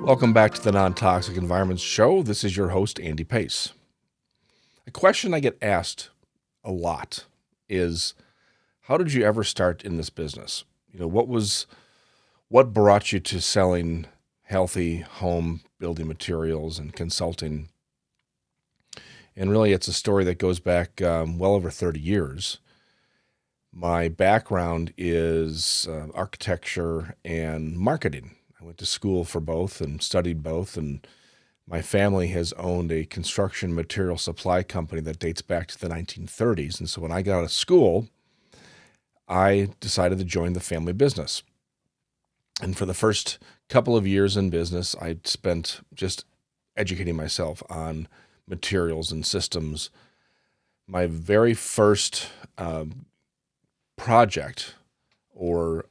Welcome back to the Non-Toxic Environments Show. This is your host, Andy Pace. A question I get asked a lot is, how did you ever start in this business? What brought you to selling healthy home building materials and consulting? And really, it's a story that goes back well over 30 years. My background is architecture and marketing. I went to school for both and studied both, and my family has owned a construction material supply company that dates back to the 1930s. And so when I got out of school, I decided to join the family business. And for the first couple of years in business, I spent just educating myself on materials and systems. My very first project or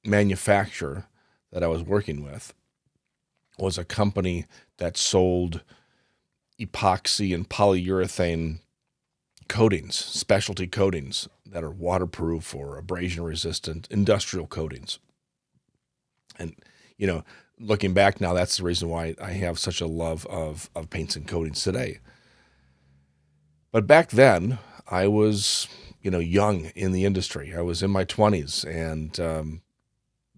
manufacturer that I was working with was a company that sold epoxy and polyurethane coatings, specialty coatings that are waterproof or abrasion resistant, industrial coatings. And, looking back now, that's the reason why I have such a love of paints and coatings today. But back then, I was, young in the industry. I was in my 20s, and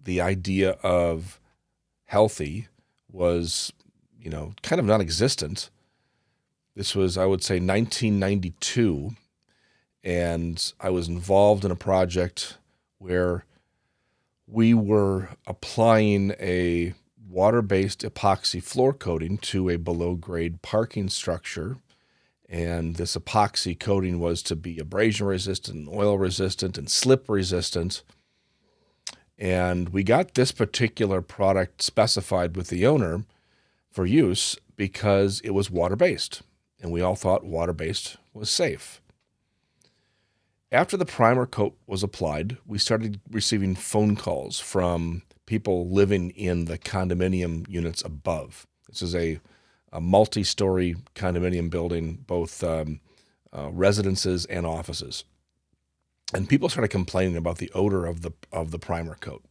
the idea of healthy was, kind of non-existent. This was, I would say, 1992, and I was involved in a project where we were applying a water-based epoxy floor coating to a below-grade parking structure, and this epoxy coating was to be abrasion-resistant, oil-resistant, and slip-resistant. And we got this particular product specified with the owner for use because it was water-based, and we all thought water-based was safe. After the primer coat was applied, we started receiving phone calls from people living in the condominium units above. This is a multi-story condominium building, both residences and offices. And people started complaining about the odor of the primer coat.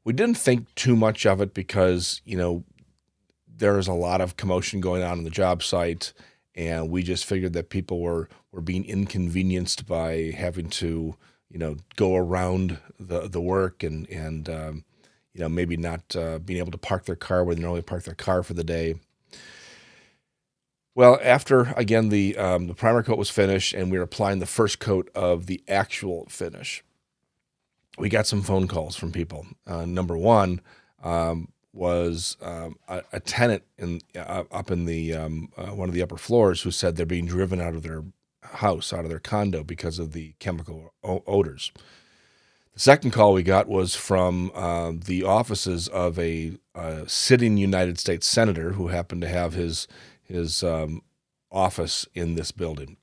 We didn't think too much of it because, there's a lot of commotion going on the job site, and we just figured that people were being inconvenienced by having to, go around the work and maybe not being able to park their car where they normally park their car for the day. Well, after, again, the primer coat was finished and we were applying the first coat of the actual finish, we got some phone calls from people. Number one was a tenant up in the one of the upper floors who said they're being driven out of their house, out of their condo because of the chemical odors. The second call we got was from the offices of a sitting United States senator who happened to have his office in this building,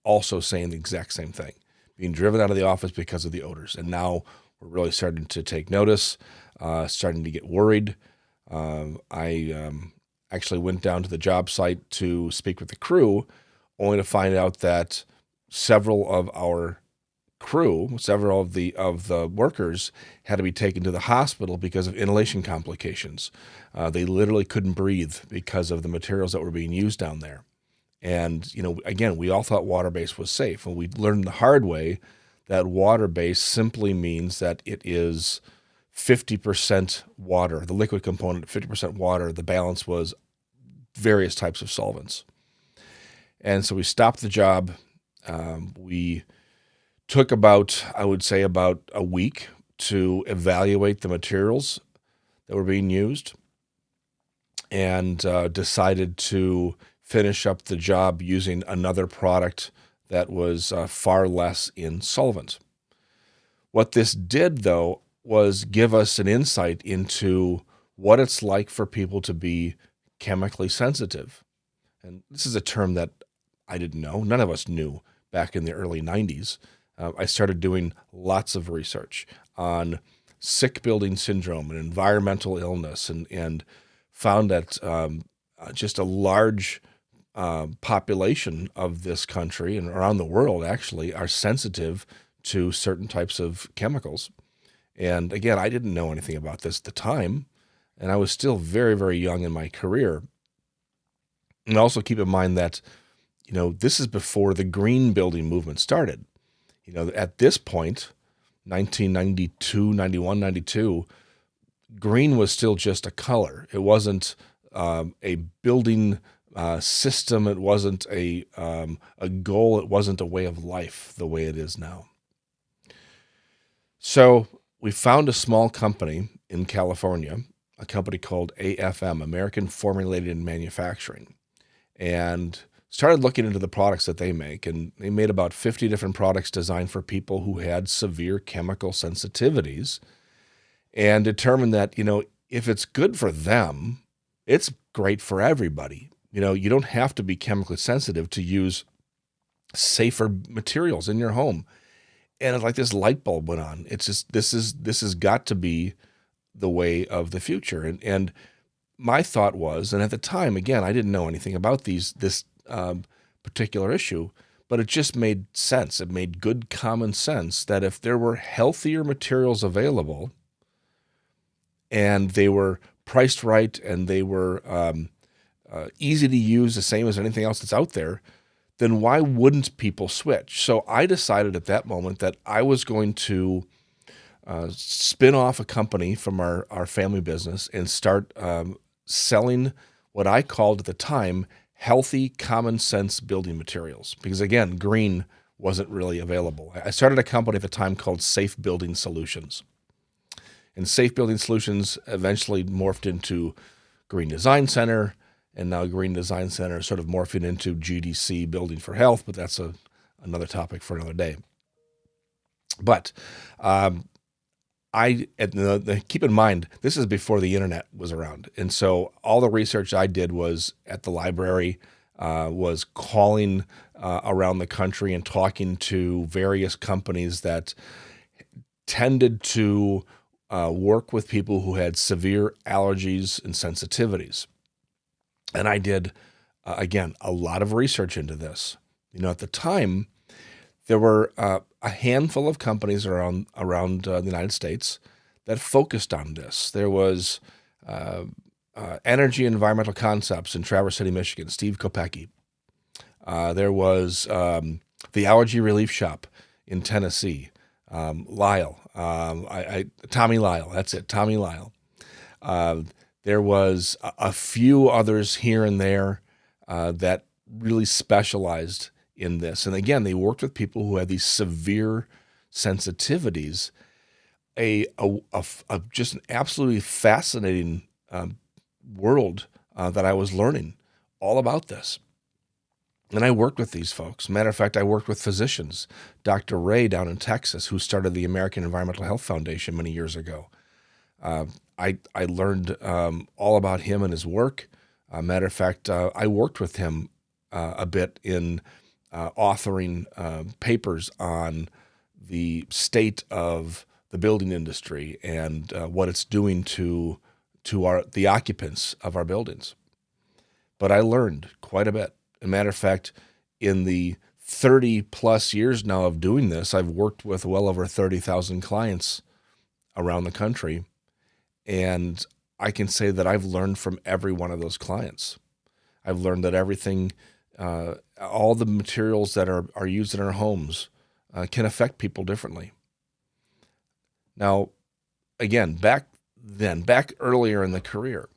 also saying the exact same thing, being driven out of the office because of the odors. And now we're really starting to take notice, starting to get worried. I actually went down to the job site to speak with the crew, only to find out that several of the workers had to be taken to the hospital because of inhalation complications. They literally couldn't breathe because of the materials that were being used down there. And, again, we all thought water-based was safe. And we learned the hard way that water-based simply means that it is 50% water, the liquid component, 50% water. The balance was various types of solvents. And so we stopped the job. We took about a week to evaluate the materials that were being used, and decided to finish up the job using another product that was far less in solvent. What this did, though, was give us an insight into what it's like for people to be chemically sensitive. And this is a term that I didn't know. None of us knew back in the early 90s. I started doing lots of research on sick building syndrome and environmental illness, and found that just a large population of this country and around the world actually are sensitive to certain types of chemicals. And again, I didn't know anything about this at the time, and I was still very, very young in my career. And also keep in mind that, this is before the green building movement started. At this point, 1992, 91, 92, green was still just a color. It wasn't a building system. It wasn't a goal. It wasn't a way of life the way it is now. So we found a small company in California, a company called AFM, American Formulated Manufacturing, and started looking into the products that they make. And they made about 50 different products designed for people who had severe chemical sensitivities, and determined that, if it's good for them, it's great for everybody. You don't have to be chemically sensitive to use safer materials in your home. And it's like this light bulb went on. It's just, this has got to be the way of the future. And my thought was, and at the time, again, I didn't know anything about this particular issue, but it just made sense. It made good common sense that if there were healthier materials available and they were priced right and they were easy to use, the same as anything else that's out there, then why wouldn't people switch? So I decided at that moment that I was going to spin off a company from our family business and start selling what I called at the time healthy, common sense building materials. Because again, green wasn't really available. I started a company at the time called Safe Building Solutions. And Safe Building Solutions eventually morphed into Green Design Center, and now Green Design Center sort of morphing into GDC, Building for Health, but that's another topic for another day. But keep in mind, this is before the internet was around. And so all the research I did was at the library, was calling around the country and talking to various companies that tended to work with people who had severe allergies and sensitivities. And I did, again, a lot of research into this. At the time, there were a handful of companies around the United States that focused on this. There was Energy Environmental Concepts in Traverse City, Michigan, Steve Kopecki. There was the Allergy Relief Shop in Tennessee, Lyle. Tommy Lyle, that's it, Tommy Lyle. There was a few others here and there that really specialized in this. And again, they worked with people who had these severe sensitivities. Just an absolutely fascinating world that I was learning all about this. And I worked with these folks. Matter of fact, I worked with physicians. Dr. Ray down in Texas, who started the American Environmental Health Foundation many years ago. I learned all about him and his work. Matter of fact, I worked with him a bit in authoring papers on the state of the building industry and what it's doing to the occupants of our buildings. But I learned quite a bit. As a matter of fact, in the 30 plus years now of doing this, I've worked with well over 30,000 clients around the country. And I can say that I've learned from every one of those clients. I've learned that everything, all the materials that are used in our homes can affect people differently. Now, again, back earlier in the career,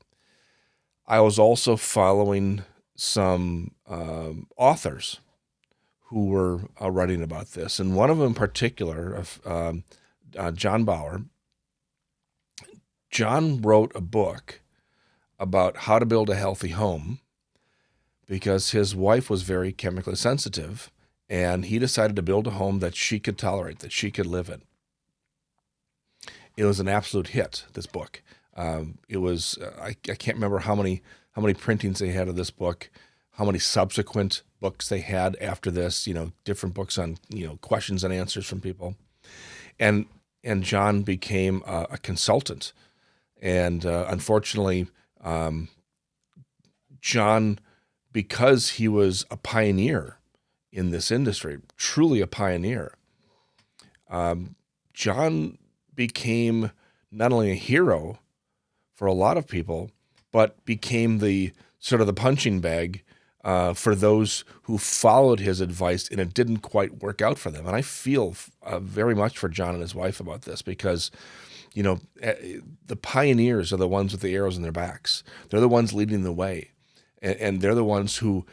I was also following some authors who were writing about this. And one of them in particular, John Bauer. John wrote a book about how to build a healthy home because his wife was very chemically sensitive, and he decided to build a home that she could tolerate, that she could live in. It was an absolute hit, this book. It was I can't remember how many printings they had of this book, how many subsequent books they had after this, different books on, questions and answers from people. And John became a consultant. And unfortunately, John, because he was a pioneer in this industry, truly a pioneer, John became not only a hero for a lot of people, but became the sort of the punching bag for those who followed his advice and it didn't quite work out for them. And I feel very much for John and his wife about this because, the pioneers are the ones with the arrows in their backs. They're the ones leading the way. And they're the ones who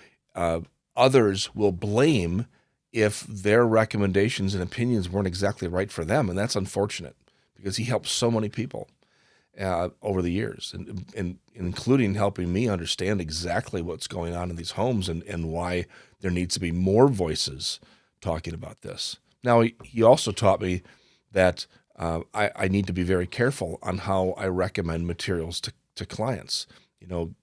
others will blame if their recommendations and opinions weren't exactly right for them. And that's unfortunate because he helped so many people over the years, and including helping me understand exactly what's going on in these homes and why there needs to be more voices talking about this. Now, he also taught me that I need to be very careful on how I recommend materials to clients.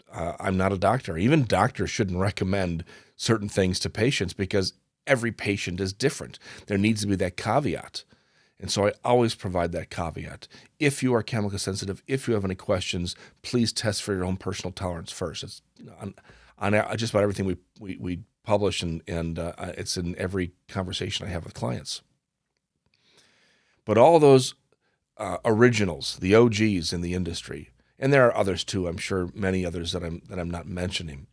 I'm not a doctor. Even doctors shouldn't recommend certain things to patients because every patient is different. There needs to be that caveat. And so I always provide that caveat. If you are chemical sensitive, if you have any questions, please test for your own personal tolerance first. It's on just about everything we publish, and it's in every conversation I have with clients. But all those originals, the OGs in the industry, and there are others too. I'm sure many others that I'm not mentioning.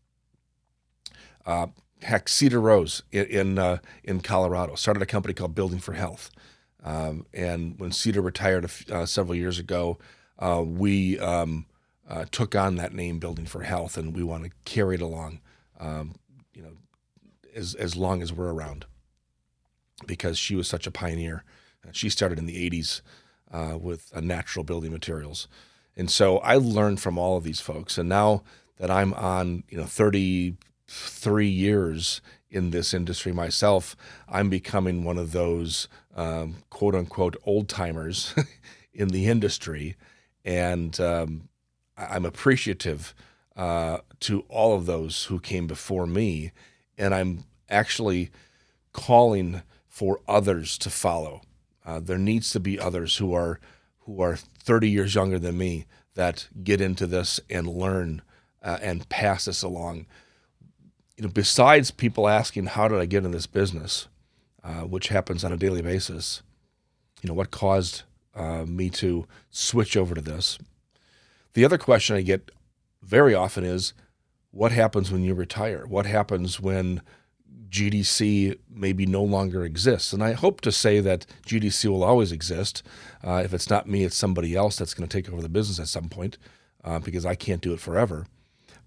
Heck, Cedar Rose in Colorado started a company called Building for Health. And when Cedar retired several years ago, we took on that name, Building for Health, and we want to carry it along, as long as we're around, because she was such a pioneer. She started in the 80s with natural building materials. And so I learned from all of these folks. And now that I'm on 33 years in this industry myself, I'm becoming one of those quote unquote old timers in the industry. And I'm appreciative to all of those who came before me. And I'm actually calling for others to follow. There needs to be others who are 30 years younger than me that get into this and learn and pass this along. Besides people asking, how did I get in this business, which happens on a daily basis, what caused me to switch over to this? The other question I get very often is, what happens when you retire? What happens when GDC maybe no longer exists? And I hope to say that GDC will always exist. If it's not me, it's somebody else that's going to take over the business at some point, because I can't do it forever.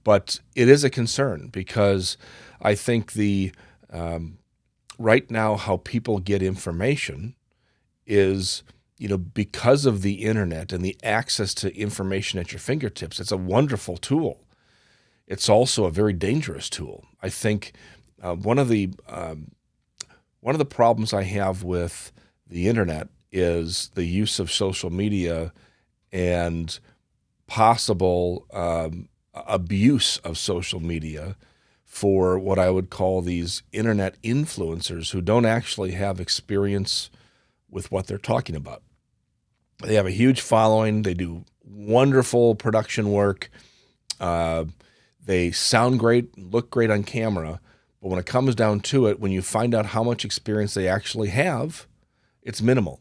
But it is a concern because I think right now how people get information is, because of the internet and the access to information at your fingertips. It's a wonderful tool. It's also a very dangerous tool. I think one of the problems I have with the internet is the use of social media and possible abuse of social media for what I would call these internet influencers who don't actually have experience with what they're talking about. They have a huge following. They do wonderful production work. They sound great, look great on camera. But when it comes down to it, when you find out how much experience they actually have, it's minimal.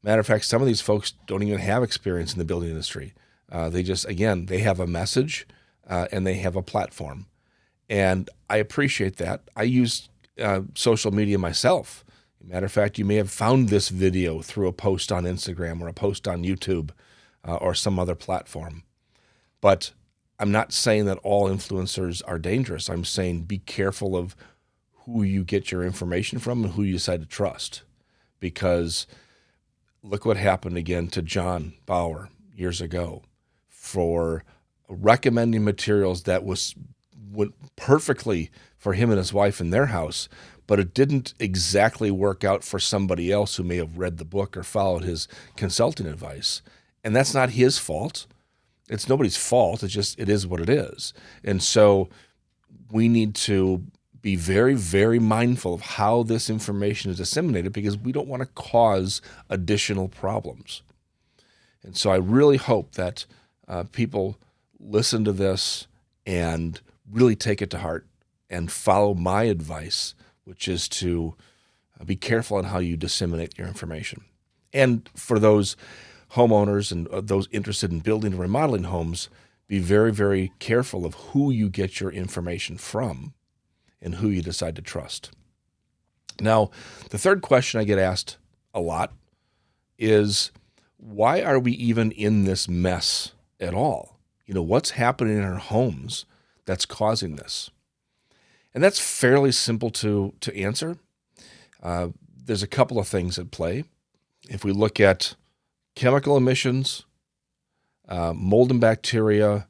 Matter of fact, some of these folks don't even have experience in the building industry. They have a message and they have a platform. And I appreciate that. I use social media myself. Matter of fact, you may have found this video through a post on Instagram or a post on YouTube or some other platform. But I'm not saying that all influencers are dangerous. I'm saying be careful of who you get your information from and who you decide to trust. Because look what happened again to John Bauer years ago for recommending materials that went perfectly for him and his wife in their house, but it didn't exactly work out for somebody else who may have read the book or followed his consulting advice. And that's not his fault. It's nobody's fault. It is what it is. And so we need to be very, very mindful of how this information is disseminated because we don't want to cause additional problems. And so I really hope that people listen to this and really take it to heart and follow my advice, which is to be careful on how you disseminate your information. And for those homeowners and those interested in building and remodeling homes, be very, very careful of who you get your information from and who you decide to trust. Now, the third question I get asked a lot is, why are we even in this mess at all? What's happening in our homes that's causing this? And that's fairly simple to answer. There's a couple of things at play. If we look at chemical emissions, mold and bacteria,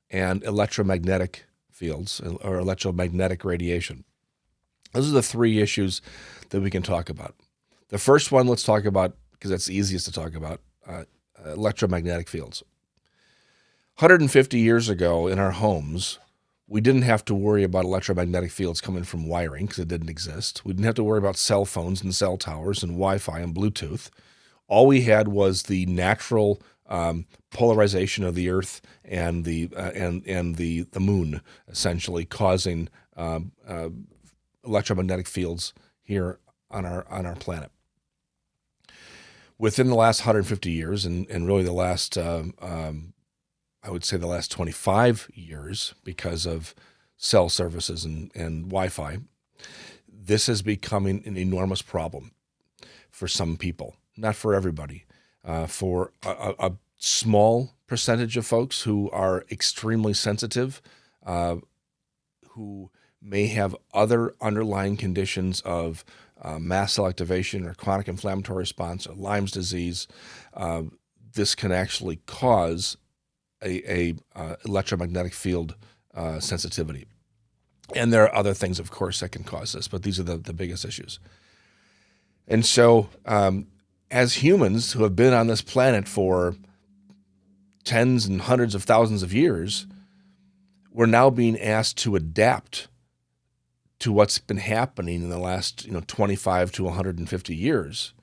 and electromagnetic fields or electromagnetic radiation. Those are the three issues that we can talk about. The first one, let's talk about, because that's the easiest to talk about, electromagnetic fields. 150 years ago in our homes, we didn't have to worry about electromagnetic fields coming from wiring because it didn't exist. We didn't have to worry about cell phones and cell towers and Wi-Fi and Bluetooth. All we had was the natural polarization of the Earth and the moon, essentially causing electromagnetic fields here on our planet. Within the last 150 years, and really the last, I would say the last 25 years, because of cell services and Wi-Fi, this is becoming an enormous problem for some people, not for everybody. For a small percentage of folks who are extremely sensitive, who may have other underlying conditions of mast cell activation or chronic inflammatory response or Lyme's disease, this can actually cause a electromagnetic field sensitivity. And there are other things, of course, that can cause this, but these are the biggest issues. And so as humans who have been on this planet for tens and hundreds of thousands of years, we're now being asked to adapt to what's been happening in the last 25 to 150 years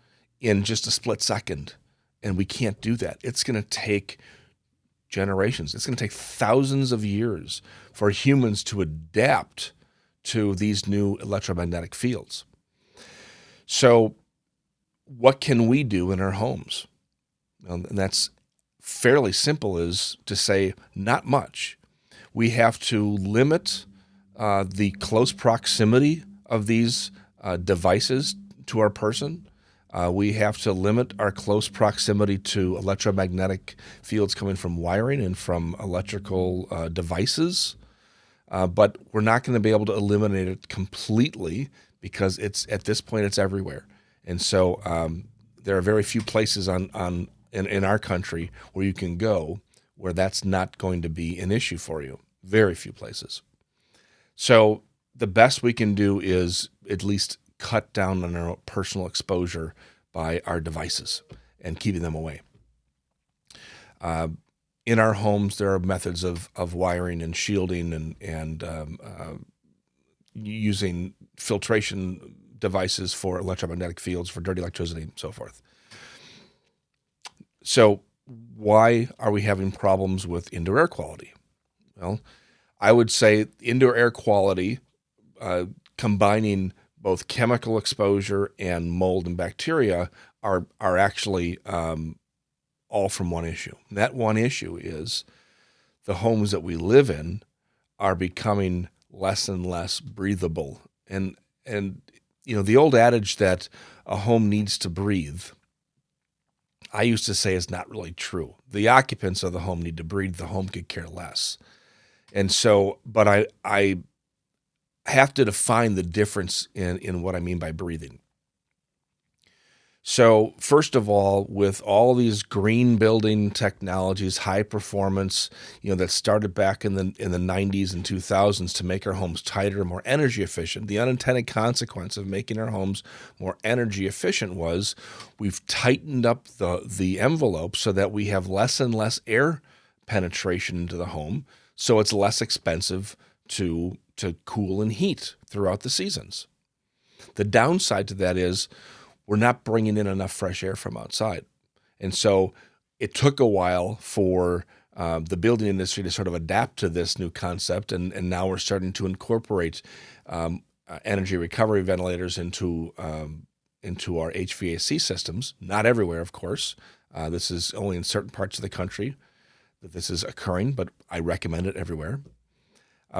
in just a split second. And we can't do that. It's going to take generations. It's going to take thousands of years for humans to adapt to these new electromagnetic fields. So what can we do in our homes? And that's fairly simple, is to say not much. We have to limit the close proximity of these devices to our person. We have to limit our close proximity to electromagnetic fields coming from wiring and from electrical devices. But we're not going to be able to eliminate it completely because at this point it's everywhere. And so there are very few places in our country where you can go where that's not going to be an issue for you. Very few places. So the best we can do is at least cut down on our personal exposure by our devices and keeping them away. In our homes, there are methods of wiring and shielding and using filtration devices for electromagnetic fields, for dirty electricity, and so forth. So why are we having problems with indoor air quality? Well, I would say indoor air quality, combining both chemical exposure and mold and bacteria, are actually all from one issue. And that one issue is the homes that we live in are becoming less and less breathable. And the old adage that a home needs to breathe, I used to say is not really true. The occupants of the home need to breathe. The home could care less. And so, but I have to define the difference in what I mean by breathing. So first of all, with all these green building technologies, high performance, that started back in the 90s and 2000s to make our homes tighter, more energy efficient, the unintended consequence of making our homes more energy efficient was we've tightened up the envelope so that we have less and less air penetration into the home, so it's less expensive to cool and heat throughout the seasons. The downside to that is we're not bringing in enough fresh air from outside. And so it took a while for the building industry to sort of adapt to this new concept, and now we're starting to incorporate energy recovery ventilators into into our HVAC systems. Not everywhere, of course. This is only in certain parts of the country that this is occurring, but I recommend it everywhere.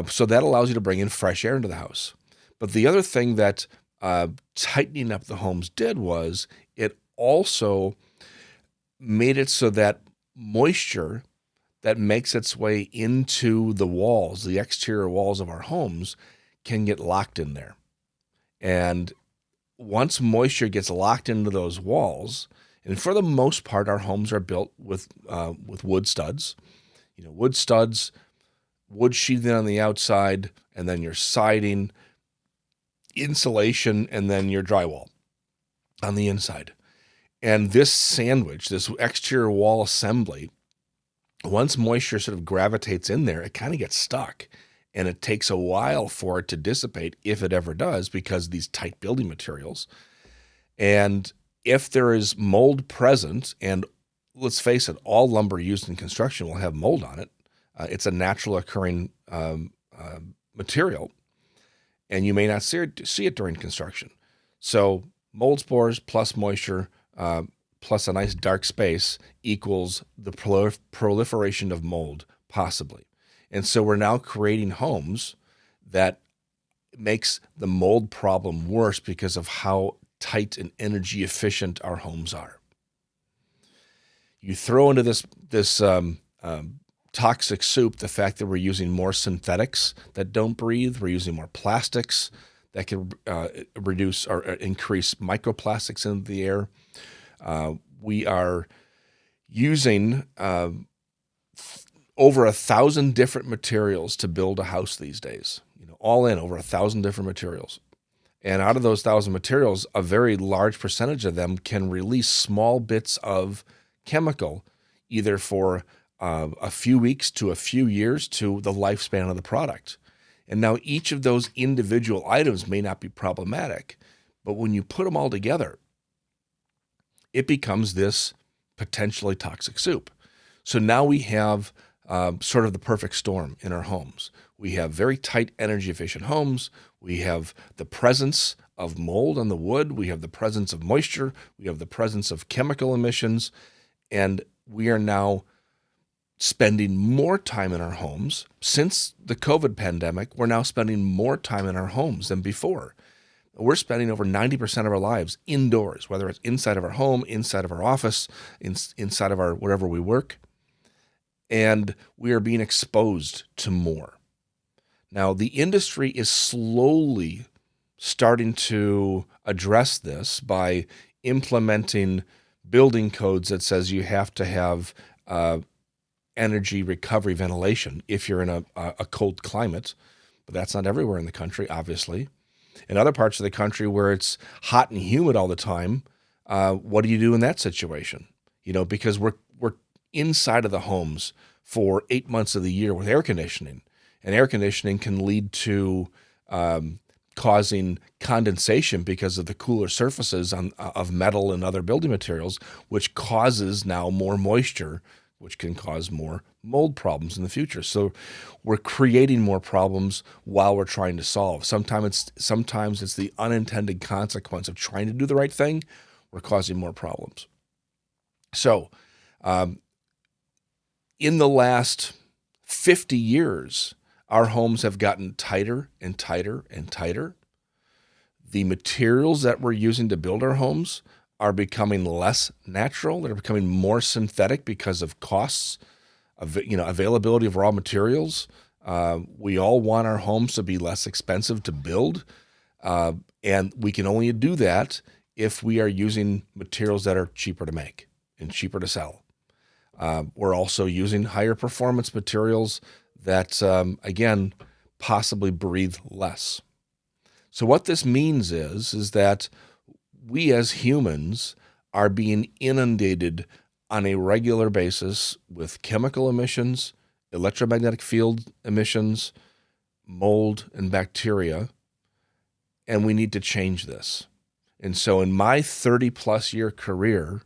So that allows you to bring in fresh air into the house. But the other thing that tightening up the homes did was it also made it so that moisture that makes its way into the walls, the exterior walls of our homes, can get locked in there. And once moisture gets locked into those walls, and for the most part, our homes are built with wood studs, wood studs, wood sheathing on the outside, and then your siding, insulation, and then your drywall on the inside. And this sandwich, this exterior wall assembly, once moisture sort of gravitates in there, it kind of gets stuck. And it takes a while for it to dissipate, if it ever does, because of these tight building materials. And if there is mold present, and let's face it, all lumber used in construction will have mold on it. It's a natural occurring material, and you may not see it during construction. So mold spores plus moisture plus a nice dark space equals the proliferation of mold, possibly. And so we're now creating homes that makes the mold problem worse because of how tight and energy efficient our homes are. You throw into this toxic soup the fact that we're using more synthetics that don't breathe, we're using more plastics that can reduce or increase microplastics into the air. We are using over 1,000 different materials to build a house these days. All in, over 1,000 different materials. And out of those 1,000 materials, a very large percentage of them can release small bits of chemical, either for a few weeks to a few years to the lifespan of the product. And now each of those individual items may not be problematic, but when you put them all together, it becomes this potentially toxic soup. So now we have sort of the perfect storm in our homes. We have very tight, energy-efficient homes. We have the presence of mold on the wood. We have the presence of moisture. We have the presence of chemical emissions. And we are now spending more time in our homes. Since the COVID pandemic, we're now spending more time in our homes than before. We're spending over 90% of our lives indoors, whether it's inside of our home, inside of our office, inside of our wherever we work. And we are being exposed to more. Now, the industry is slowly starting to address this by implementing building codes that says you have to have energy recovery ventilation if you're in a cold climate. But that's not everywhere in the country, obviously. In other parts of the country where it's hot and humid all the time, what do you do in that situation? Because we're inside of the homes for 8 months of the year with air conditioning. And air conditioning can lead to causing condensation because of the cooler surfaces of metal and other building materials, which causes now more moisture, which can cause more mold problems in the future. So we're creating more problems while we're trying to solve. Sometimes it's the unintended consequence of trying to do the right thing. We're causing more problems. So in the last 50 years, our homes have gotten tighter and tighter and tighter. The materials that we're using to build our homes are becoming less natural. They're becoming more synthetic because of costs, availability of raw materials. We all want our homes to be less expensive to build, and we can only do that if we are using materials that are cheaper to make and cheaper to sell. We're also using higher performance materials that, again, possibly breathe less. So what this means is that we as humans are being inundated on a regular basis with chemical emissions, electromagnetic field emissions, mold, and bacteria, and we need to change this. And so in my 30-plus year career,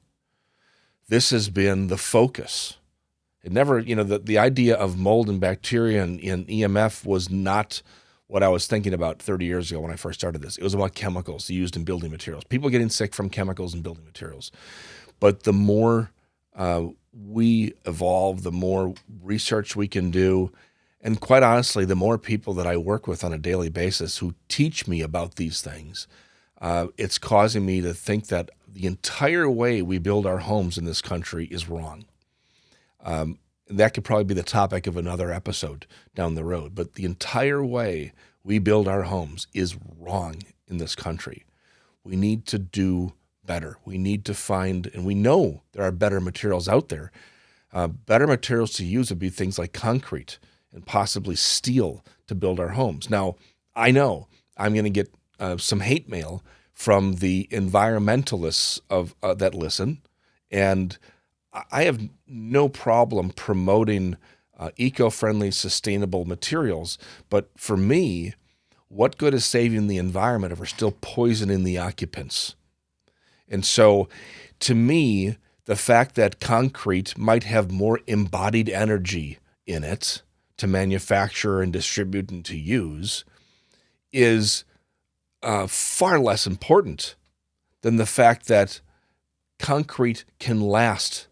this has been the focus. It never, the idea of mold and bacteria and EMF was not what I was thinking about 30 years ago when I first started this. It was about chemicals used in building materials, people getting sick from chemicals and building materials. But the more we evolve, the more research we can do, and quite honestly, the more people that I work with on a daily basis who teach me about these things, it's causing me to think that the entire way we build our homes in this country is wrong. That could probably be the topic of another episode down the road, but the entire way we build our homes is wrong in this country. We need to do better. We need to find, and we know there are better materials out there. Better materials to use would be things like concrete and possibly steel to build our homes. Now, I know I'm going to get some hate mail from the environmentalists that listen, and I have no problem promoting eco-friendly, sustainable materials. But for me, what good is saving the environment if we're still poisoning the occupants? And so, to me, the fact that concrete might have more embodied energy in it to manufacture and distribute and to use is far less important than the fact that concrete can last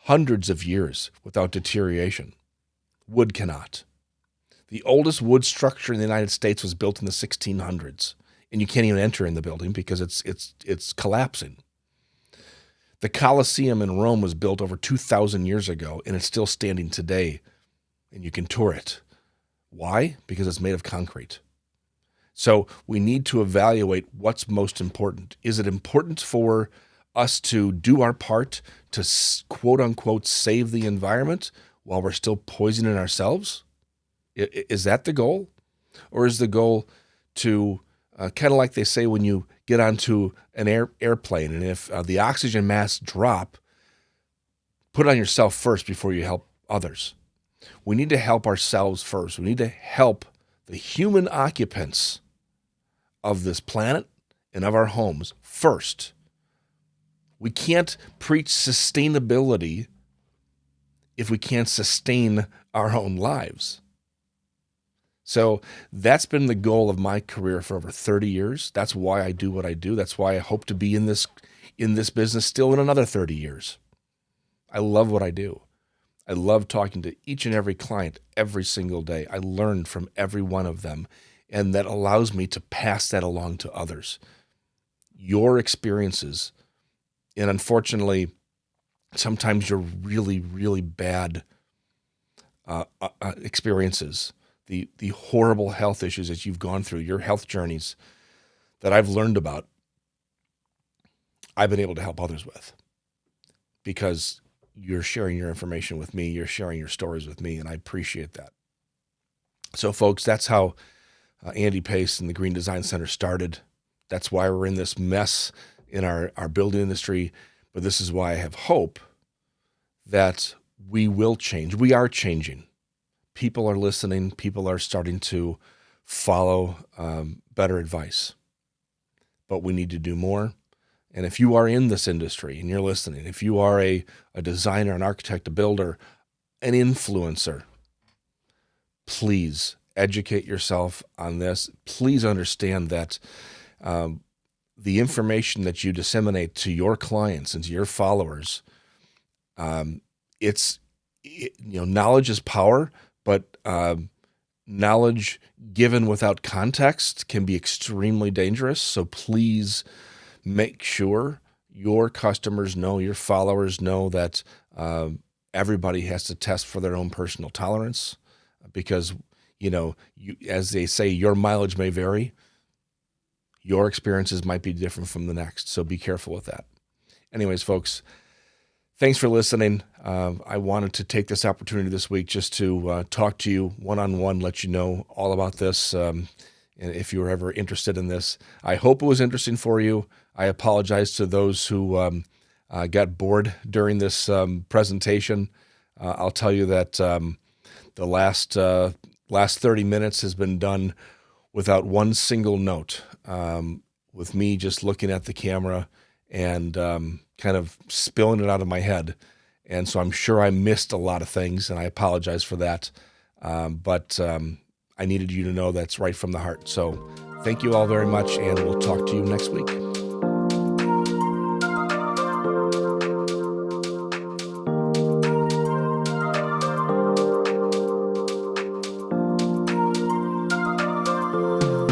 hundreds of years without deterioration. Wood cannot. The oldest wood structure in the United States was built in the 1600s, and you can't even enter in the building because it's collapsing. The Colosseum in Rome was built over 2,000 years ago, and it's still standing today, and you can tour it. Why? Because it's made of concrete. So we need to evaluate what's most important. Is it important for us to do our part to quote unquote save the environment while we're still poisoning ourselves? Is that the goal? Or is the goal to kind of like they say when you get onto an airplane, and if the oxygen masks drop, put it on yourself first before you help others. We need to help ourselves first. We need to help the human occupants of this planet and of our homes first. We can't preach sustainability if we can't sustain our own lives. So that's been the goal of my career for over 30 years. That's why I do what I do. That's why I hope to be in this business still in another 30 years. I love what I do. I love talking to each and every client every single day. I learn from every one of them, and that allows me to pass that along to others. Your experiences, and unfortunately, sometimes your really, really bad experiences, the horrible health issues that you've gone through, your health journeys that I've learned about, I've been able to help others with because you're sharing your information with me, you're sharing your stories with me, and I appreciate that. So, folks, that's how Andy Pace and the Green Design Center started. That's why we're in this mess in our building industry, but this is why I have hope that we will change. We are changing. People are listening. People are starting to follow better advice. But we need to do more. And if you are in this industry and you're listening, if you are a designer, an architect, a builder, an influencer, please educate yourself on this. Please understand that the information that you disseminate to your clients and to your followers, knowledge is power, but knowledge given without context can be extremely dangerous. So please make sure your customers know, your followers know that everybody has to test for their own personal tolerance because, as they say, your mileage may vary. Your experiences might be different from the next, so be careful with that. Anyways, folks, thanks for listening. I wanted to take this opportunity this week just to talk to you one-on-one, let you know all about this. And if you were ever interested in this, I hope it was interesting for you. I apologize to those who got bored during this presentation. I'll tell you that the last 30 minutes has been done without one single note, with me just looking at the camera and kind of spilling it out of my head. And so I'm sure I missed a lot of things, and I apologize for that. But I needed you to know that's right from the heart. So thank you all very much, and we'll talk to you next week.